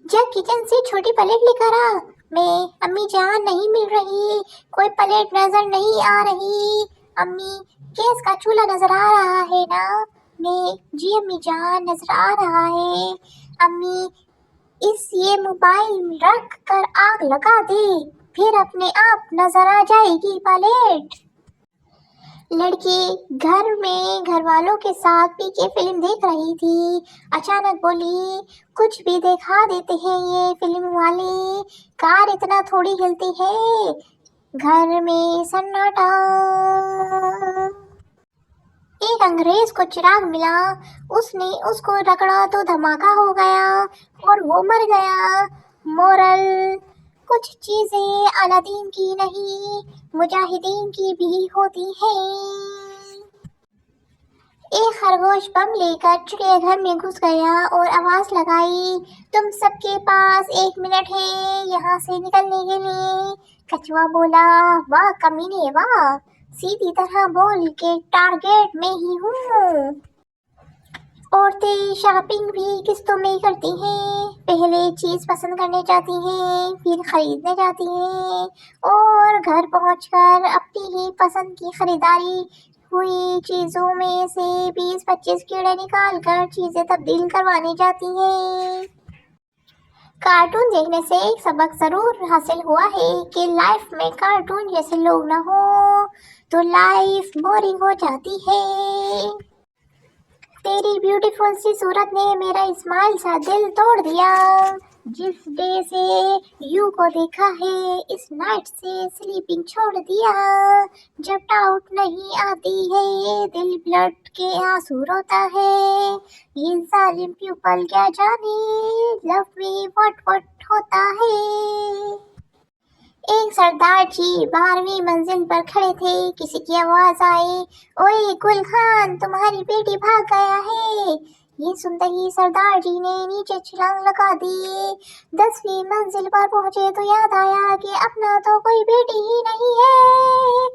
जब किचन से छोटी प्लेट लेकर आ। मैं अम्मी जान नहीं मिल रही, कोई प्लेट नजर नहीं आ रही। अम्मी गैस का चूल्हा नजर आ रहा है ना? मैं जी अम्मी जान नजर आ रहा है। अम्मी इस ये मोबाइल रख कर आग लगा दे, फिर अपने आप नजर आ जाएगी प्लेट। लड़की घर में घर वालों के साथ पी के फिल्म देख रही थी। अचानक बोली, कुछ भी दिखा देते हैं ये फिल्म वाले, कार इतना थोड़ी हिलती है। घर में सन्नाटा। एक अंग्रेज को चिराग मिला, उसने उसको रगड़ा तो धमाका हो गया और वो मर गया। मोरल, कुछ चीजें अलादीन की नहीं, मुजाहिदीन की भी होती हैं। एक खरगोश बम लेकर चिड़ियाघर में घुस गया और आवाज लगाई, तुम सबके पास 1 मिनट है यहाँ से निकलने के लिए। कछुआ बोला, वाह कमीने वाह, सीधी तरह बोल के टारगेट में ही हूँ। औरतें शॉपिंग भी किस्तों में करती हैं, पहले चीज पसंद करने जाती हैं, फिर खरीदने जाती हैं और घर पहुंचकर अपनी ही पसंद की खरीदारी हुई चीजों में से 20-25 कीड़े निकाल कर चीजें तब्दील करवाने जाती हैं। कार्टून देखने से एक सबक जरूर हासिल हुआ है कि लाइफ में कार्टून जैसे लोग ना हो तो लाइफ बोरिंग हो जाती है। तेरी ब्यूटीफुल सी सूरत ने मेरा इस्माइल सा दिल तोड़ दिया। जिस डे से यू को देखा है, इस नाइट से स्लीपिंग छोड़ दिया। जब डाउट नहीं आती है, दिल ब्लड के आंसू रोता है। ये जालिम प्यूपल क्या जाने लव में व्हाट होता है। एक सरदार जी 12वीं मंजिल पर खड़े थे। किसी की आवाज आई, ओए गुल खान, तुम्हारी बेटी भाग गया है। ये सुनते ही सरदार जी ने नीचे छलांग लगा दी। 10वीं मंजिल पर पहुंचे तो याद आया कि अपना तो कोई बेटी ही नहीं है।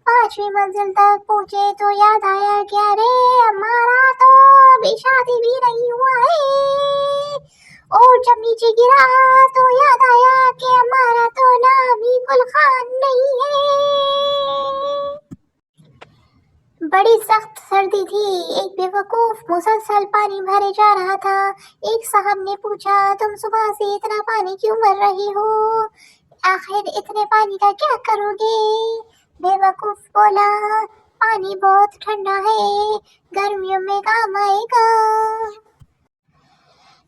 5वीं मंजिल तक पहुंचे तो याद आया कि अरे हमारा तो अभी शादी भी नहीं हुआ है। और जब नीचे गिरा तो याद आया कि हमारा तो नाम ही गुल खान नहीं है। बड़ी सख्त सर्दी थी। एक बेवकूफ मुसलसल पानी भरे जा रहा था। एक साहब ने पूछा, तुम सुबह से इतना पानी क्यों भर रही हो? आखिर इतने पानी का क्या करोगे? बेवकूफ बोला, पानी बहुत ठंडा है, गर्मियों में काम आएगा।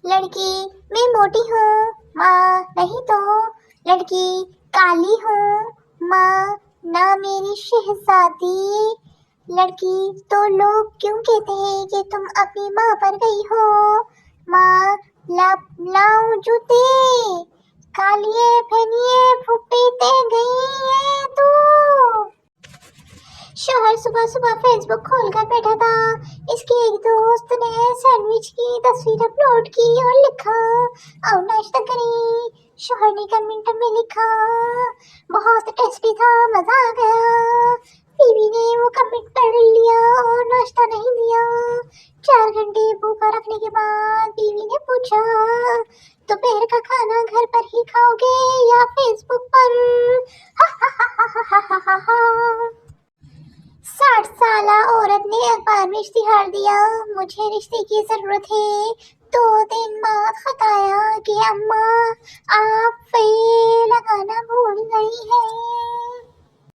लड़की, मैं मोटी हूँ माँ, नहीं तो। लड़की, काली हूँ माँ, ना मेरी शहजादी। लड़की, तो लोग क्यों कहते हैं कि तुम अपनी माँ पर गई हो? माँ, लाऊं जूते, कालिए फैनिए फुपीते गई है तू। शोहर सुबह सुबह फेसबुक खोलकर बैठा था। इसके एक दोस्त ने सैंडविच की तस्वीर अपलोड की और लिखा, आओ नाश्ता करें। शोहर ने कमेंट में लिखा, बहुत टेस्टी था, मजा आ गया। बीवी ने वो कमेंट पढ़ लिया और नाश्ता नहीं दिया। 4 घंटे भूखा रखने के बाद बीवी ने पूछा, दोपहर का खाना घर पर ही खाओगे या फेसबुक पर? हा हा हा हा हा हा हा हा। 60 साला औरत ने अखबार में इश्तिहार दिया, मुझे रिश्ते की जरूरत है। 2 दिन बाद खत आया कि अम्मा आप लगाना भूल गई है।